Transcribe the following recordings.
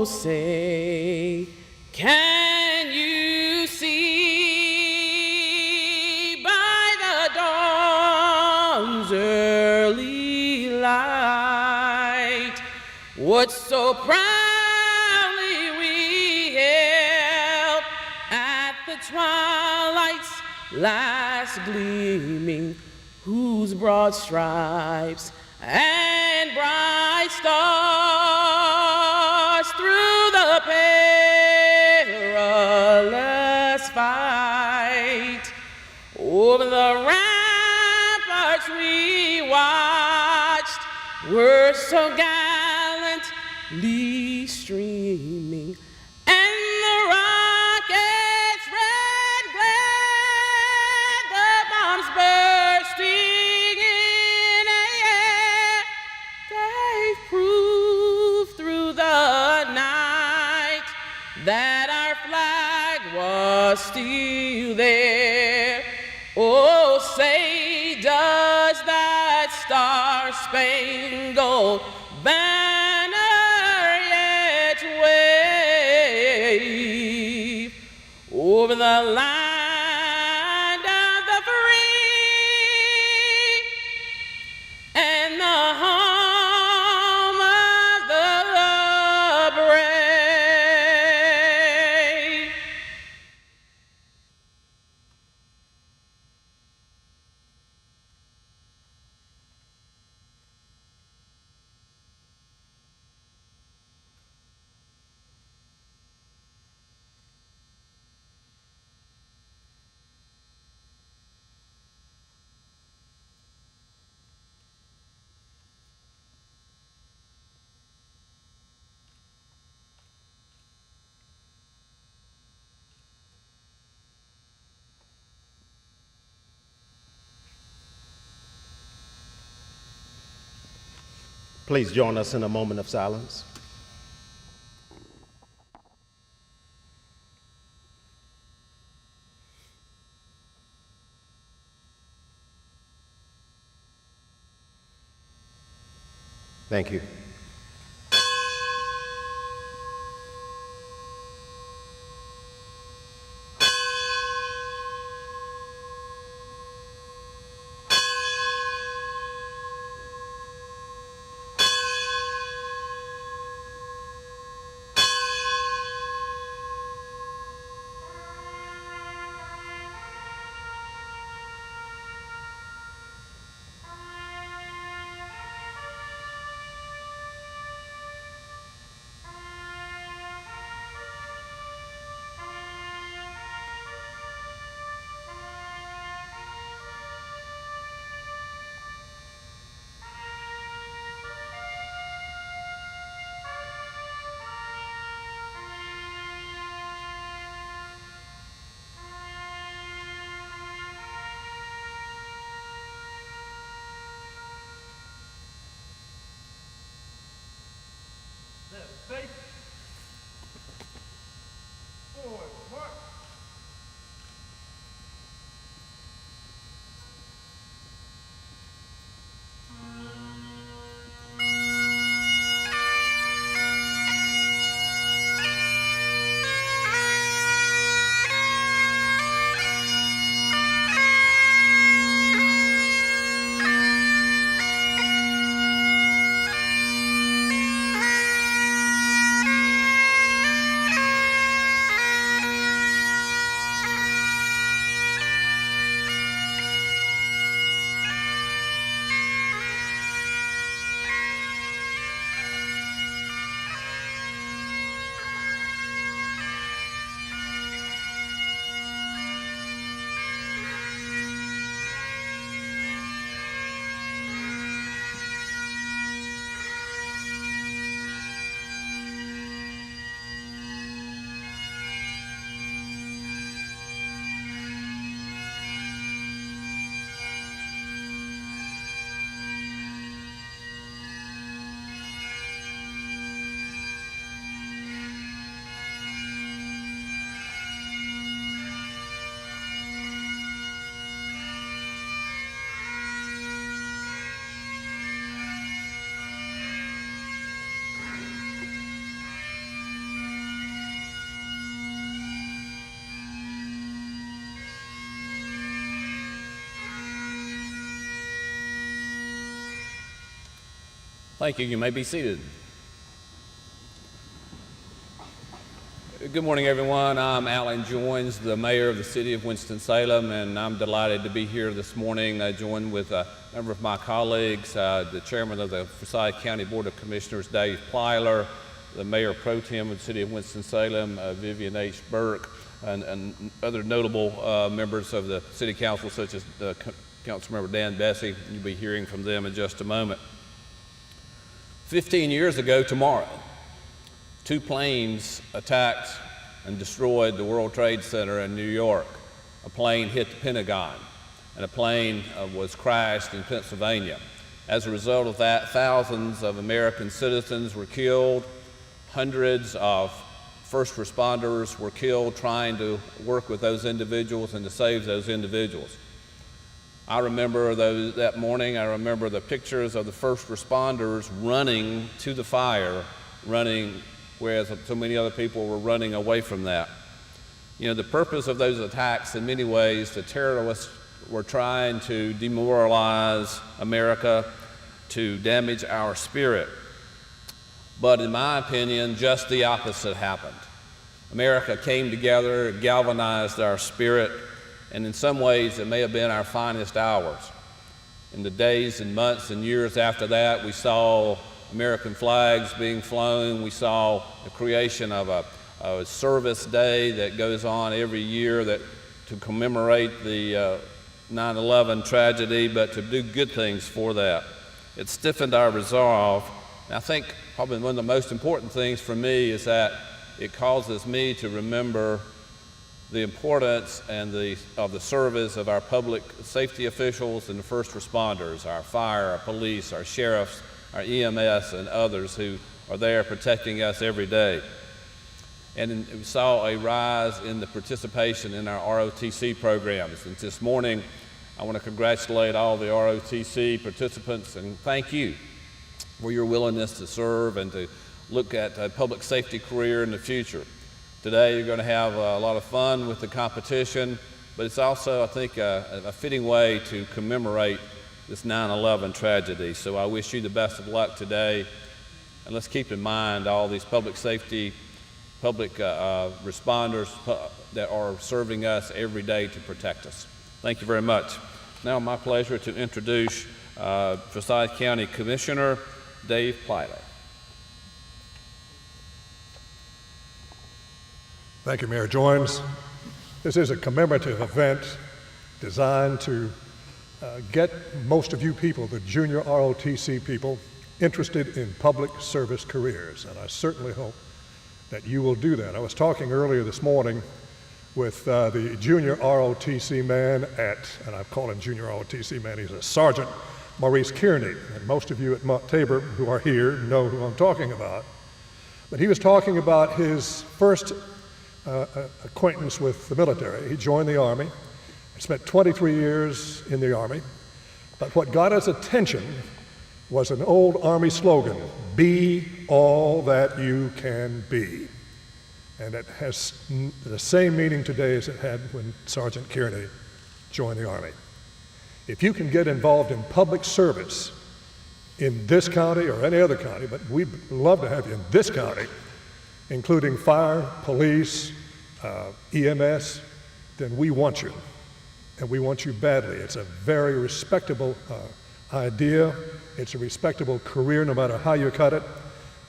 Oh, say, can you see by the dawn's early light what so proudly we hailed at the twilight's last gleaming, whose broad stripes and bright stars through the perilous fight over the ramparts we watched were so gallantly streaming, and the rockets' red glare, the bombs bursting in air, gave proof through the night that our flag was still there. Oh, say, does that star-spangled banner yet wave over the land of the free and the home of the brave? Please join us in a moment of silence. Thank you. Thank you. You may be seated. Good morning, everyone. I'm Alan Joines, the mayor of the city of Winston-Salem, and I'm delighted to be here this morning, joined with a number of my colleagues, the chairman of the Forsyth County Board of Commissioners, Dave Plyler, the mayor pro tem of the city of Winston-Salem, Vivian H. Burke, and other notable members of the city council, such as Councilmember Dan Bessie. You'll be hearing from them in just a moment. 15 years ago tomorrow, 2 planes attacked and destroyed the World Trade Center in New York. A plane hit the Pentagon, and a plane was crashed in Pennsylvania. As a result of that, thousands of American citizens were killed. Hundreds of first responders were killed trying to work with those individuals and to save those individuals. I remember that morning, I remember the pictures of the first responders running to the fire, whereas so many other people were running away from that. You know, the purpose of those attacks, in many ways, the terrorists were trying to demoralize America, to damage our spirit. But in my opinion, just the opposite happened. America came together, galvanized our spirit, and in some ways it may have been our finest hours. In the days and months and years after that, we saw American flags being flown. We saw the creation of a service day that goes on every year to commemorate the 9/11 tragedy, but to do good things for that. It stiffened our resolve. And I think probably one of the most important things for me is that it causes me to remember the importance of the service of our public safety officials and the first responders, our fire, our police, our sheriffs, our EMS, and others who are there protecting us every day. And we saw a rise in the participation in our ROTC programs. And this morning, I want to congratulate all the ROTC participants and thank you for your willingness to serve and to look at a public safety career in the future. Today, you're going to have a lot of fun with the competition, but it's also, I think, a fitting way to commemorate this 9/11 tragedy. So I wish you the best of luck today, and let's keep in mind all these public safety, public responders that are serving us every day to protect us. Thank you very much. Now, my pleasure to introduce Forsyth County Commissioner Dave Plyler. Thank you, Mayor Joines. This is a commemorative event designed to get most of you people, the junior ROTC people, interested in public service careers, and I certainly hope that you will do that. I was talking earlier this morning with the junior ROTC man and I call him junior ROTC man, he's a Sergeant Maurice Kearney, and most of you at Mount Tabor who are here know who I'm talking about. But he was talking about his first acquaintance with the military. He joined the Army, spent 23 years in the Army, but what got his attention was an old Army slogan, "Be all that you can be." And it has the same meaning today as it had when Sergeant Kearney joined the Army. If you can get involved in public service in this county or any other county, but we'd love to have you in this county, including fire, police, EMS, then we want you, and we want you badly. It's a very respectable idea. It's a respectable career no matter how you cut it.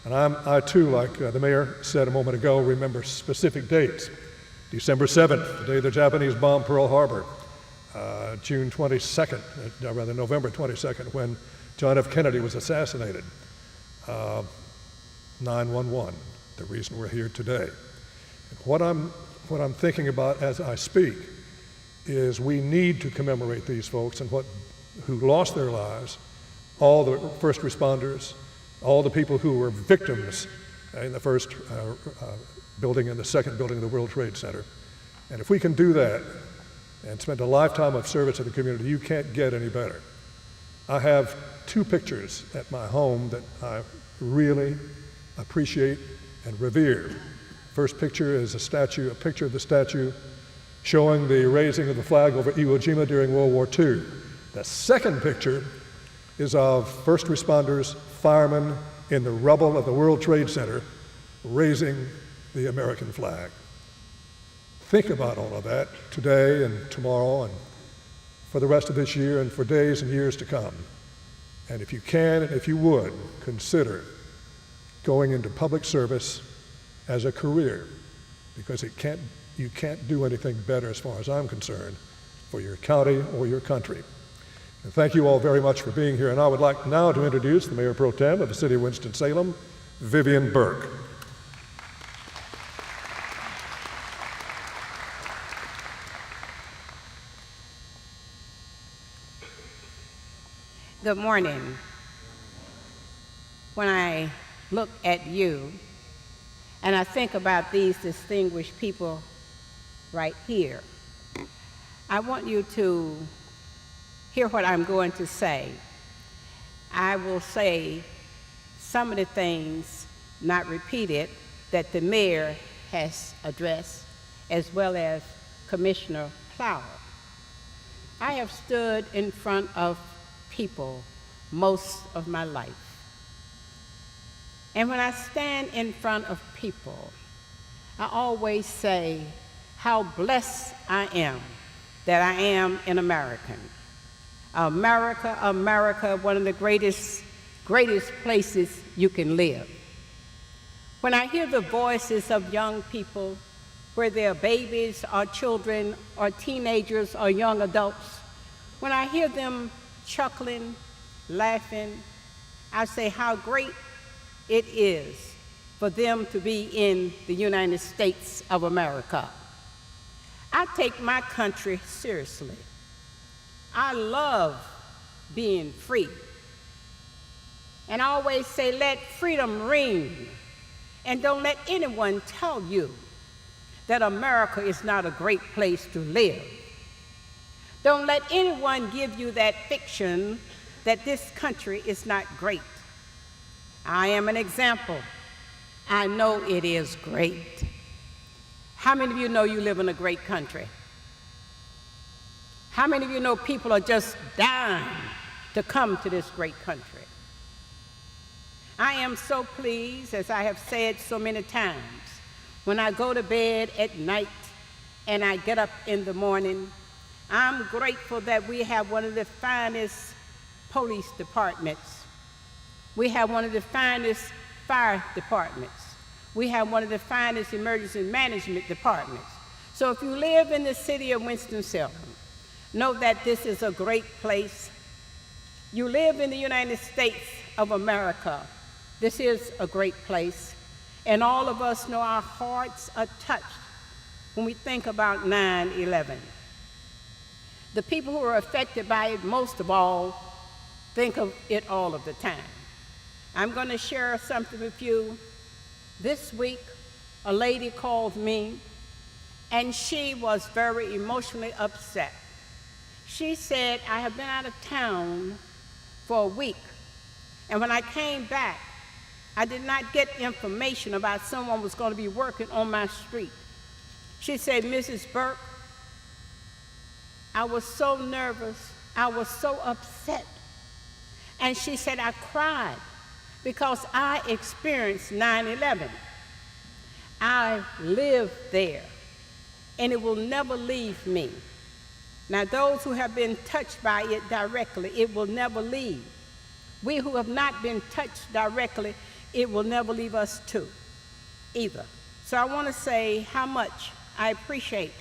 And I too, like the mayor said a moment ago, remember specific dates. December 7th, the day the Japanese bombed Pearl Harbor. June 22nd, November 22nd, when John F. Kennedy was assassinated. 9/11, the reason we're here today. And what I'm thinking about as I speak is we need to commemorate these folks and who lost their lives, all the first responders, all the people who were victims in the first building and the second building of the World Trade Center. And if we can do that and spend a lifetime of service to the community, you can't get any better. I have 2 pictures at my home that I really appreciate and revere. First picture is a picture of the statue showing the raising of the flag over Iwo Jima during World War II. The second picture is of first responders firemen in the rubble of the World Trade Center raising the American flag. Think about all of that today and tomorrow and for the rest of this year and for days and years to come. And if you can and if you would, consider going into public service as a career, because you can't do anything better as far as I'm concerned for your county or your country. And thank you all very much for being here. And I would like now to introduce the Mayor Pro Tem of the City of Winston-Salem, Vivian Burke. Good morning. When I look at you and I think about these distinguished people right here, I want you to hear what I'm going to say. I will say some of the things, not repeated, that the mayor has addressed, as well as Commissioner Plower. I have stood in front of people most of my life. And when I stand in front of people, I always say how blessed I am that I am an American. America, America, one of the greatest places you can live. When I hear the voices of young people, whether they're babies or children or teenagers or young adults, when I hear them chuckling, laughing, I say how great it is for them to be in the United States of America. I take my country seriously. I love being free. And I always say, let freedom ring. And don't let anyone tell you that America is not a great place to live. Don't let anyone give you that fiction that this country is not great. I am an example. I know it is great. How many of you know you live in a great country? How many of you know people are just dying to come to this great country? I am so pleased, as I have said so many times, when I go to bed at night and I get up in the morning, I'm grateful that we have one of the finest police departments. We have one of the finest fire departments. We have one of the finest emergency management departments. So if you live in the city of Winston-Salem, know that this is a great place. You live in the United States of America. This is a great place. And all of us know our hearts are touched when we think about 9/11. The people who are affected by it most of all think of it all of the time. I'm going to share something with you. This week, a lady called me, and she was very emotionally upset. She said, I have been out of town for a week, and when I came back, I did not get information about someone was going to be working on my street. She said, Mrs. Burke, I was so nervous, I was so upset. And she said, I cried because I experienced 9/11. I lived there, and it will never leave me. Now, those who have been touched by it directly, it will never leave. We who have not been touched directly, it will never leave us too, either. So I want to say how much I appreciate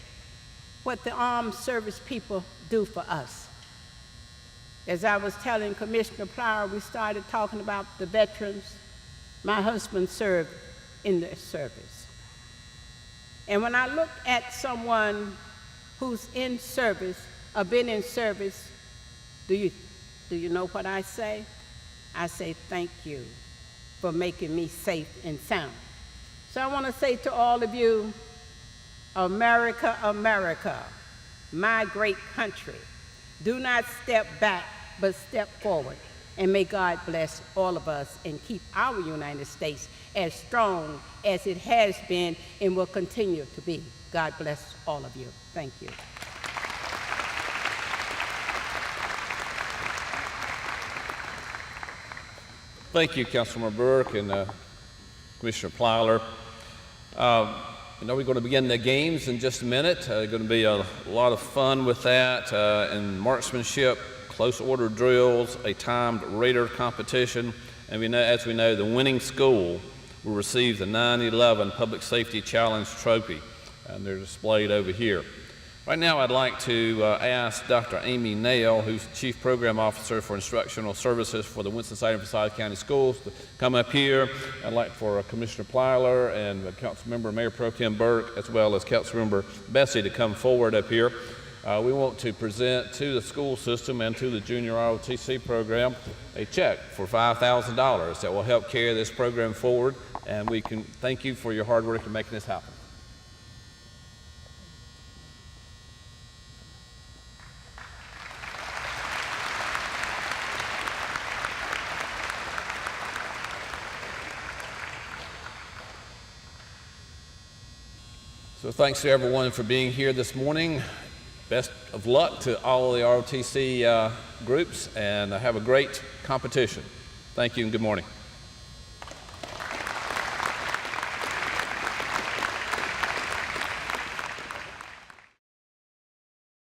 what the armed service people do for us. As I was telling Commissioner Plower, we started talking about the veterans. My husband served in the service. And when I look at someone who's in service or been in service, do you know what I say? I say, thank you for making me safe and sound. So I want to say to all of you, America, America, my great country, do not step back, but step forward. And may God bless all of us and keep our United States as strong as it has been and will continue to be. God bless all of you. Thank you. Thank you, Councilmember Burke and Commissioner Plyler. I know we're going to begin the games in just a minute. Going to be a lot of fun with that, and marksmanship, close order drills, a timed radar competition, and we know, as we know, the winning school will receive the 9/11 Public Safety Challenge Trophy, and they're displayed over here. Right now, I'd like to ask Dr. Amy Nail, who's Chief Program Officer for Instructional Services for the Winston-Salem and Forsyth County Schools, to come up here. I'd like for Commissioner Plyler and Councilmember Mayor Pro Tem Burke, as well as Councilmember Bessie, to come forward up here. We want to present to the school system and to the Junior ROTC program a check for $5,000 that will help carry this program forward, and we can thank you for your hard work in making this happen. So thanks to everyone for being here this morning. Best of luck to all of the ROTC groups, and have a great competition. Thank you and good morning.